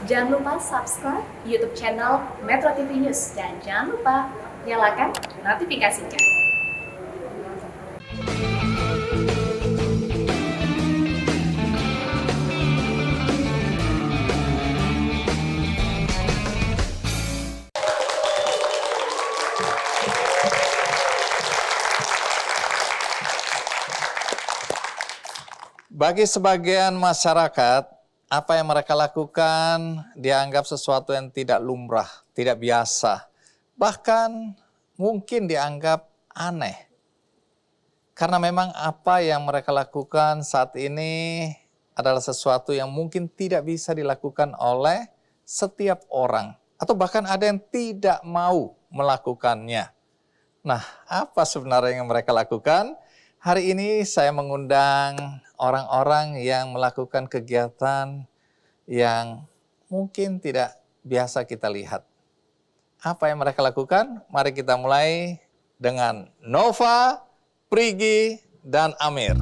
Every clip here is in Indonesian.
Jangan lupa subscribe YouTube channel Metro TV News dan jangan lupa nyalakan notifikasinya. Bagi sebagian masyarakat, apa yang mereka lakukan dianggap sesuatu yang tidak lumrah, tidak biasa, bahkan mungkin dianggap aneh. Karena memang apa yang mereka lakukan saat ini adalah sesuatu yang mungkin tidak bisa dilakukan oleh setiap orang, atau bahkan ada yang tidak mau melakukannya. Nah, apa sebenarnya yang mereka lakukan? Hari ini saya mengundang orang-orang yang melakukan kegiatan yang mungkin tidak biasa kita lihat. Apa yang mereka lakukan? Mari kita mulai dengan Nova, Prigi, dan Amir.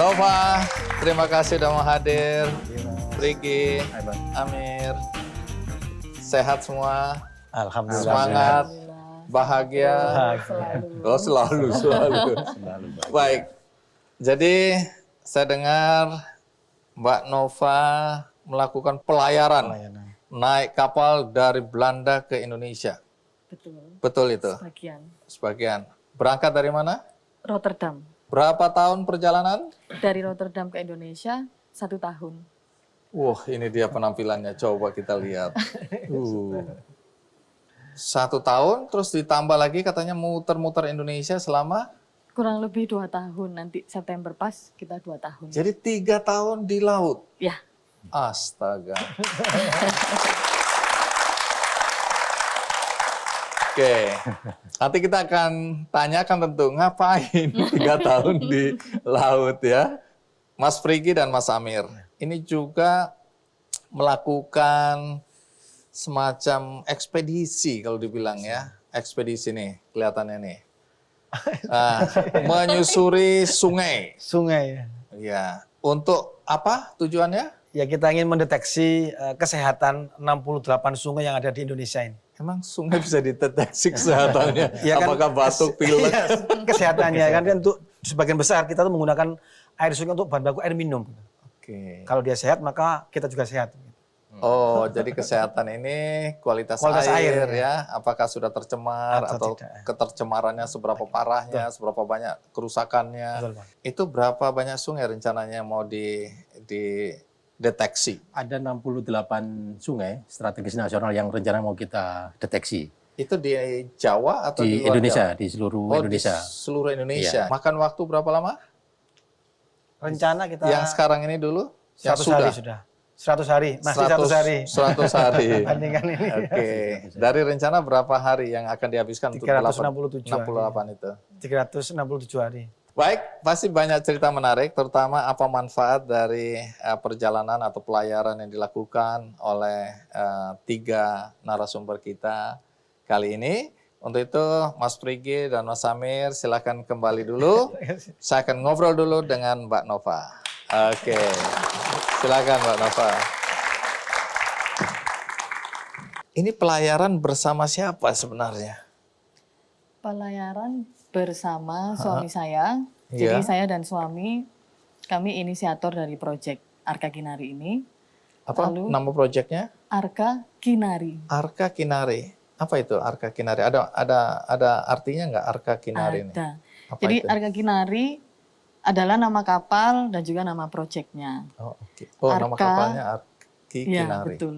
Nova, terima kasih sudah mau hadir. Prigi, Amir, sehat semua? Alhamdulillah. Semangat, bahagia. Oh, selalu. Baik, jadi saya dengar Mbak Nova melakukan pelayaran naik kapal dari Belanda ke Indonesia. Betul. Betul itu? Sebagian. Berangkat dari mana? Rotterdam. Berapa tahun perjalanan? Dari Rotterdam ke Indonesia 1 tahun. Wah, ini dia penampilannya. Coba kita lihat. 1 tahun, terus ditambah lagi katanya muter-muter Indonesia selama? Kurang lebih 2 tahun. Nanti September pas kita 2 tahun. Jadi 3 tahun di laut? Ya. Astaga. Oke, nanti kita akan tanyakan tentu ngapain 3 tahun di laut ya. Mas Prigi dan Mas Amir, ini juga melakukan semacam ekspedisi kalau dibilang ya. Ekspedisi nih, kelihatannya nih. Nah, menyusuri sungai. Sungai. Ya, untuk apa tujuannya? Ya, kita ingin mendeteksi kesehatan 68 sungai yang ada di Indonesia ini. Emang sungai bisa dideteksi kesehatannya? Ya kan, Apakah batuk, pilek? Iya, kesehatannya kan untuk sebagian besar kita tuh menggunakan air sungai untuk bahan baku air minum. Oke. Kalau dia sehat maka kita juga sehat. Oh, jadi kesehatan ini kualitas air ya. Apakah sudah tercemar atau tidak. ketercemarannya seberapa parahnya, seberapa banyak kerusakannya. Betul, Pak. Itu berapa banyak sungai rencananya mau dideteksi? Ada 68 sungai strategis nasional yang rencana mau kita deteksi. Itu di Jawa atau di luar Indonesia, Jawa? di seluruh Oh, Indonesia. di seluruh Indonesia. Iya. Makan waktu berapa lama? Rencana kita Yang sekarang ini dulu? 100 hari sudah. 100 hari, masih 100 hari. 100 hari. Bandingkan ini. Oke. Dari rencana berapa hari yang akan dihabiskan untuk 367 68 itu? 367 hari. Baik, pasti banyak cerita menarik, terutama apa manfaat dari perjalanan atau pelayaran yang dilakukan oleh 3 narasumber kita kali ini. Untuk itu, Mas Prigi dan Mas Amir, silakan kembali dulu. Saya akan ngobrol dulu dengan Mbak Nova. Oke, silakan Mbak Nova. Ini pelayaran bersama siapa sebenarnya? Pelayaran bersama suami saya. Iya. Jadi saya dan suami, kami inisiator dari proyek Arka Kinari ini. Apa Lalu, nama proyeknya? Arka Kinari. Arka Kinari. Apa itu Arka Kinari? Ada artinya nggak Arka Kinari ini? Ada. Apa Jadi itu? Arka Kinari adalah nama kapal dan juga nama proyeknya. Oh, oke. Oh, nama Arka. kapalnya Arki Iya, Kinari. betul.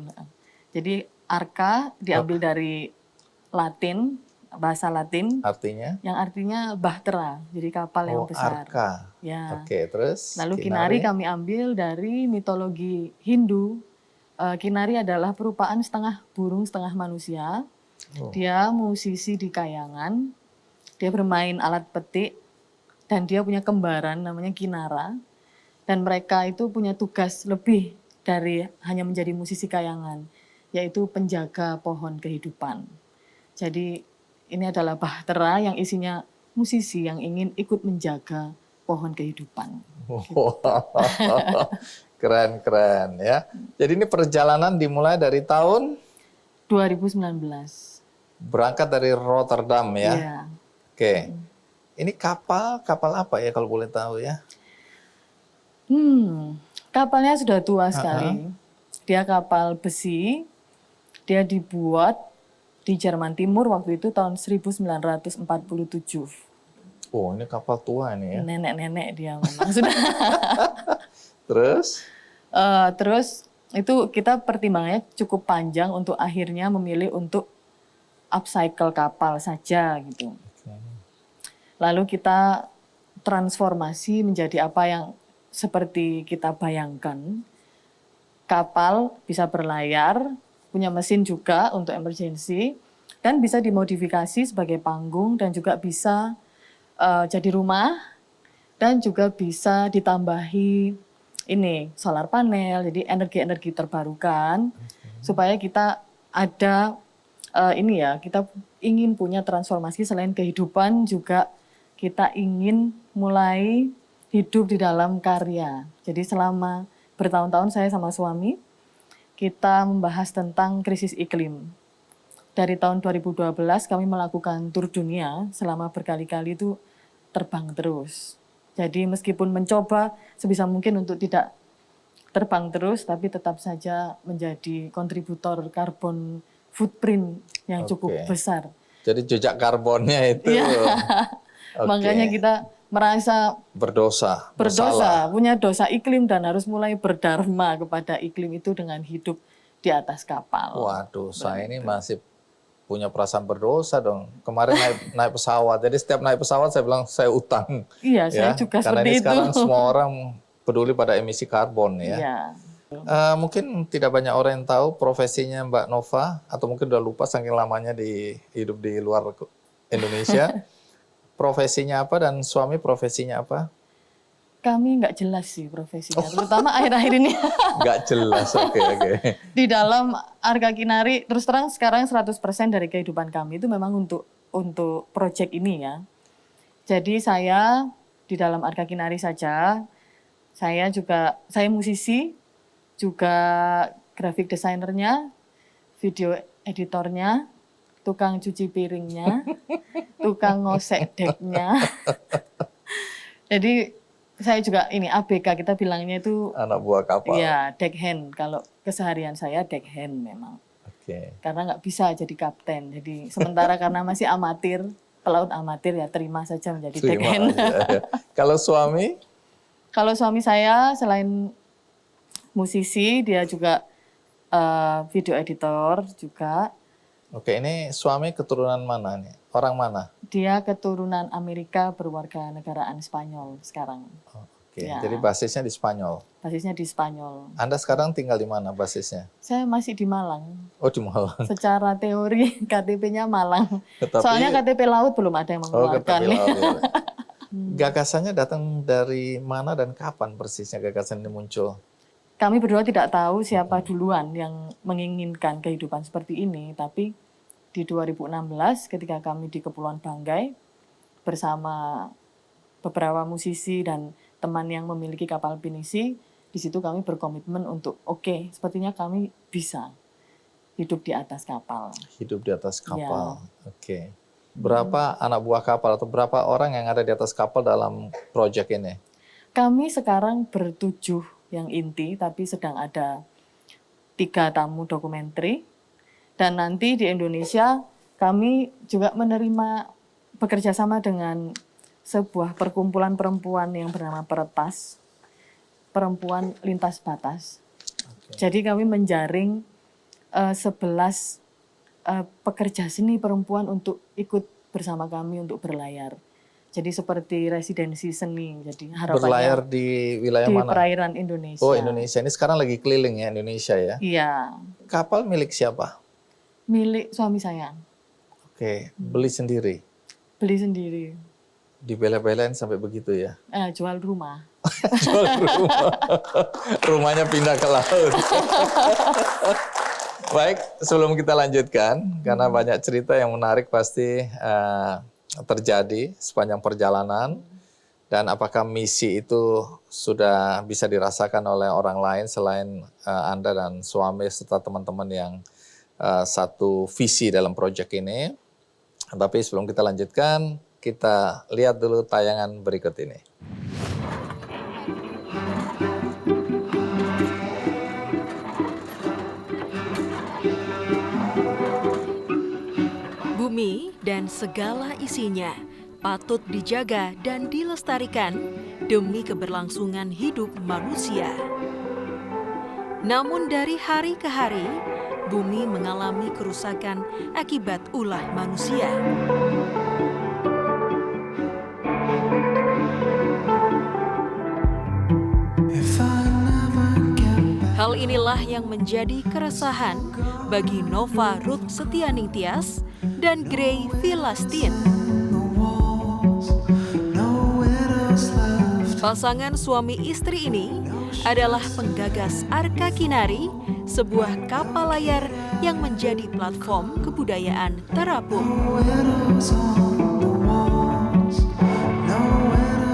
Jadi Arka diambil dari Latin, bahasa Latin, Artinya? yang artinya bahtera, jadi kapal yang Oh, besar. Arka. Ya. Oke, terus? Lalu Kinari kami ambil dari mitologi Hindu. Kinari adalah perupaan setengah burung, setengah manusia. Oh. Dia musisi di kayangan, dia bermain alat petik, dan dia punya kembaran namanya Kinara. Dan mereka itu punya tugas lebih dari hanya menjadi musisi kayangan, yaitu penjaga pohon kehidupan. Jadi ini adalah bahtera yang isinya musisi yang ingin ikut menjaga pohon kehidupan. Wow. Keren ya. Jadi ini perjalanan dimulai dari tahun 2019. berangkat dari Rotterdam ya. Iya. Oke. Ini kapal apa ya kalau boleh tahu ya? Kapalnya sudah tua sekali. Dia kapal besi. Dia dibuat di Jerman Timur waktu itu tahun 1947. Oh, ini kapal tua ini ya. Nenek-nenek dia memang sudah. Terus? Terus itu kita pertimbangannya cukup panjang untuk akhirnya memilih untuk upcycle kapal saja gitu. Lalu kita transformasi menjadi apa yang seperti kita bayangkan. Kapal bisa berlayar, punya mesin juga untuk emergency, dan bisa dimodifikasi sebagai panggung dan juga bisa jadi rumah, dan juga bisa ditambahi ini solar panel, jadi energi-energi terbarukan, supaya kita ada kita ingin punya transformasi selain kehidupan juga kita ingin mulai hidup di dalam karya. Jadi selama bertahun-tahun saya sama suami, kita membahas tentang krisis iklim. Dari tahun 2012 kami melakukan tur dunia selama berkali-kali itu terbang terus. Jadi meskipun mencoba sebisa mungkin untuk tidak terbang terus, tapi tetap saja menjadi kontributor karbon footprint yang cukup besar. Jadi jejak karbonnya itu. Makanya kita merasa berdosa, punya dosa iklim dan harus mulai berdharma kepada iklim itu dengan hidup di atas kapal. Waduh, saya ini masih punya perasaan berdosa dong. Kemarin naik pesawat, jadi setiap naik pesawat saya bilang saya utang. Iya, saya juga karena seperti ini itu. sekarang semua orang peduli pada emisi karbon ya. Iya. Mungkin tidak banyak orang yang tahu profesinya Mbak Nova, atau mungkin udah lupa saking lamanya hidup di luar Indonesia. Profesinya apa dan suami profesinya apa? Kami nggak jelas sih profesinya, terutama akhir-akhir ini. Nggak jelas, oke. Di dalam Arka Kinari, terus terang sekarang 100% dari kehidupan kami itu memang untuk proyek ini ya. Jadi saya di dalam Arka Kinari saja, saya musisi, juga graphic desainernya, video editornya, tukang cuci piringnya, tukang ngosek deknya. Jadi saya juga ini ABK, kita bilangnya itu anak buah kapal. Iya, deckhand. Kalau keseharian saya deckhand memang. Oke. Karena nggak bisa jadi kapten. Jadi sementara karena masih amatir, pelaut amatir ya terima saja menjadi deckhand. Ya. Kalau suami? Kalau suami saya selain musisi, dia juga video editor juga. Oke, ini suami keturunan mana nih? Orang mana? Dia keturunan Amerika berwarga negaraan Spanyol sekarang. Oke, Ya. jadi basisnya di Spanyol. Basisnya di Spanyol. Anda sekarang tinggal di mana basisnya? Saya masih di Malang. Oh, di Malang. Secara teori KTP-nya Malang. Tetapi- Soalnya KTP laut belum ada yang mengeluarkan. Gagasannya datang dari mana dan kapan persisnya gagasan ini muncul? Kami berdua tidak tahu siapa duluan yang menginginkan kehidupan seperti ini, tapi di 2016 ketika kami di Kepulauan Banggai bersama beberapa musisi dan teman yang memiliki kapal pinisi, di situ kami berkomitmen untuk oke, sepertinya kami bisa hidup di atas kapal. Hidup di atas kapal. Oke. Berapa anak buah kapal atau berapa orang yang ada di atas kapal dalam proyek ini? Kami sekarang bertujuh yang inti, tapi sedang ada 3 tamu dokumenter. Dan nanti di Indonesia kami juga menerima bekerja sama dengan sebuah perkumpulan perempuan yang bernama Peretas, perempuan lintas batas. Jadi kami menjaring 11 pekerja seni perempuan untuk ikut bersama kami untuk berlayar. Jadi seperti residensi seni. Jadi harapannya Berlayar di wilayah di mana? perairan Indonesia. Oh, Indonesia. Ini sekarang lagi keliling ya Indonesia ya. Iya, Kapal milik siapa? milik suami saya. Oke, beli sendiri. Beli sendiri. Dibela-belain sampai begitu ya. Jual rumah. Jual rumah. Rumahnya pindah ke laut. Baik, sebelum kita lanjutkan, karena banyak cerita yang menarik pasti terjadi sepanjang perjalanan. Dan apakah misi itu sudah bisa dirasakan oleh orang lain selain Anda dan suami serta teman-teman yang satu visi dalam proyek ini. Tapi sebelum kita lanjutkan, kita lihat dulu tayangan berikut ini. Bumi dan segala isinya patut dijaga dan dilestarikan demi keberlangsungan hidup manusia. Namun dari hari ke hari, bumi mengalami kerusakan akibat ulah manusia. Hal inilah yang menjadi keresahan bagi Nova Ruth Setianing Tias dan Gray Philastin. Pasangan suami istri ini adalah penggagas Arka Kinari, sebuah kapal layar yang menjadi platform kebudayaan terapung.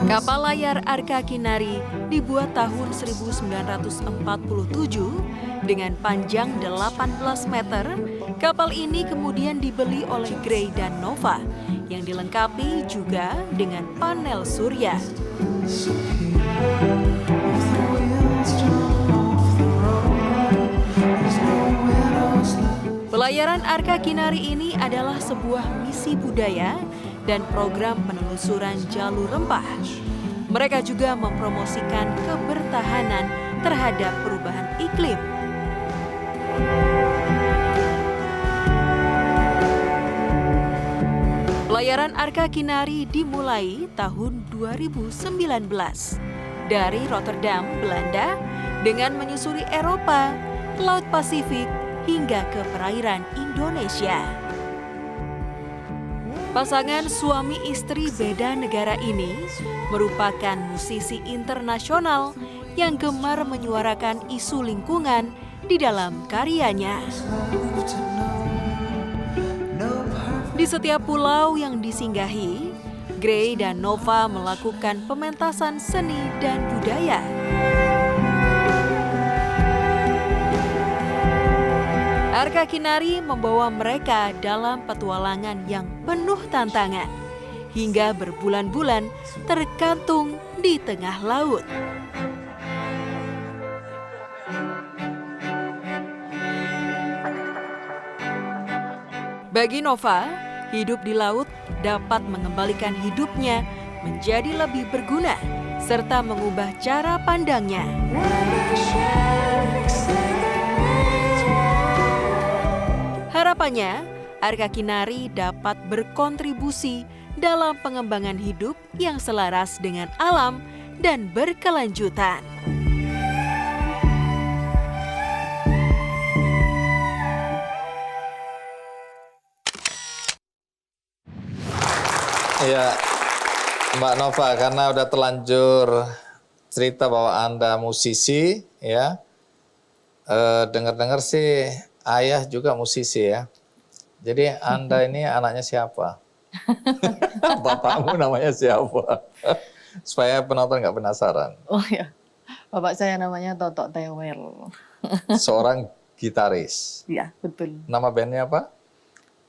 Kapal layar Arka Kinari dibuat tahun 1947 dengan panjang 18 meter. Kapal ini kemudian dibeli oleh Gray dan Nova yang dilengkapi juga dengan panel surya. Pelayaran Arka Kinari ini adalah sebuah misi budaya dan program penelusuran jalur rempah. Mereka juga mempromosikan kebertahanan terhadap perubahan iklim. Pelayaran Arka Kinari dimulai tahun 2019 dari Rotterdam, Belanda, dengan menyusuri Eropa, Laut Pasifik, hingga ke perairan Indonesia. Pasangan suami istri beda negara ini merupakan musisi internasional yang gemar menyuarakan isu lingkungan di dalam karyanya. Di setiap pulau yang disinggahi, Gray dan Nova melakukan pementasan seni dan budaya. Arka Kinari membawa mereka dalam petualangan yang penuh tantangan, hingga berbulan-bulan terkantung di tengah laut. Bagi Nova, hidup di laut dapat mengembalikan hidupnya menjadi lebih berguna, serta mengubah cara pandangnya. Harapannya, Arka Kinari dapat berkontribusi dalam pengembangan hidup yang selaras dengan alam dan berkelanjutan. Ya, Mbak Nova, karena udah terlanjur cerita bahwa Anda musisi, ya, dengar-dengar sih ayah juga musisi ya. Jadi Anda ini anaknya siapa? Bapakmu namanya siapa? Supaya penonton nggak penasaran. Oh ya, bapak saya namanya Totok Tewel. Seorang gitaris. Iya, betul. Nama bandnya apa?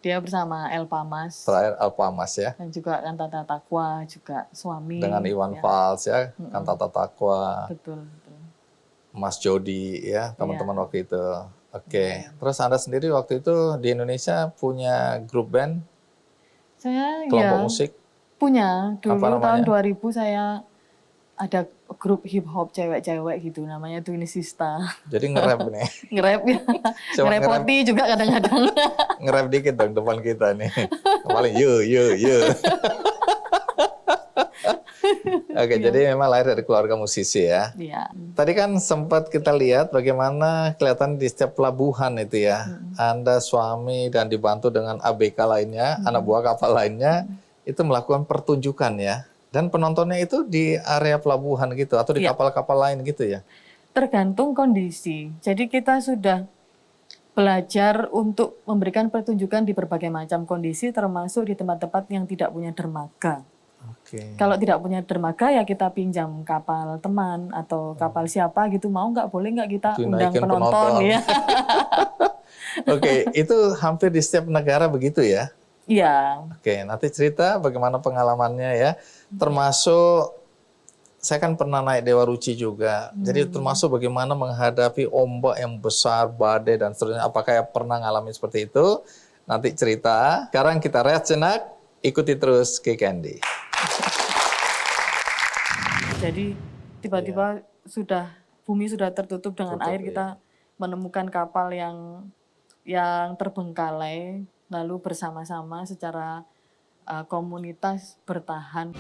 Dia bersama Elpa Mas. Terakhir Alpamas ya. Dan juga Kantata Takwa, juga suami. Dengan Iwan ya. Fals ya, Kantata Takwa. Betul, betul. Mas Jody ya, teman-teman waktu itu. Oke. Ya. Terus Anda sendiri waktu itu di Indonesia punya grup band, Saya kelompok ya musik? punya. Dulu Apa namanya? tahun 2000 saya ada grup hip hop cewek-cewek gitu, namanya Twinisista. Jadi nge-rap nih. Nge-rap ya. Coba Ngerepoti juga kadang-kadang. Nge-rap dikit dong depan kita nih. Paling yo. Oke, jadi memang lahir dari keluarga musisi ya. Iya. Tadi kan sempat kita lihat bagaimana kelihatan di setiap pelabuhan itu ya. Anda suami dan dibantu dengan ABK lainnya, anak buah kapal lainnya, itu melakukan pertunjukan ya. Dan penontonnya itu di area pelabuhan gitu, atau di Iya. kapal-kapal lain gitu ya. Tergantung kondisi. Jadi kita sudah belajar untuk memberikan pertunjukan di berbagai macam kondisi, termasuk di tempat-tempat yang tidak punya dermaga. Oke. Kalau tidak punya dermaga ya kita pinjam kapal teman atau kapal siapa gitu, mau nggak, boleh nggak kita undang Dinaikin penonton ya. Oke, itu hampir di setiap negara begitu ya? Iya. Oke, nanti cerita bagaimana pengalamannya ya. Termasuk saya kan pernah naik Dewa Ruci juga. Jadi termasuk bagaimana menghadapi ombak yang besar, badai dan seterusnya. Apakah pernah ngalamin seperti itu? Nanti cerita. Sekarang kita rehat sejenak, ikuti terus Ki Candy. Jadi tiba-tiba bumi sudah tertutup dengan Tutup, air, kita menemukan kapal yang terbengkalai, lalu bersama-sama secara komunitas bertahan.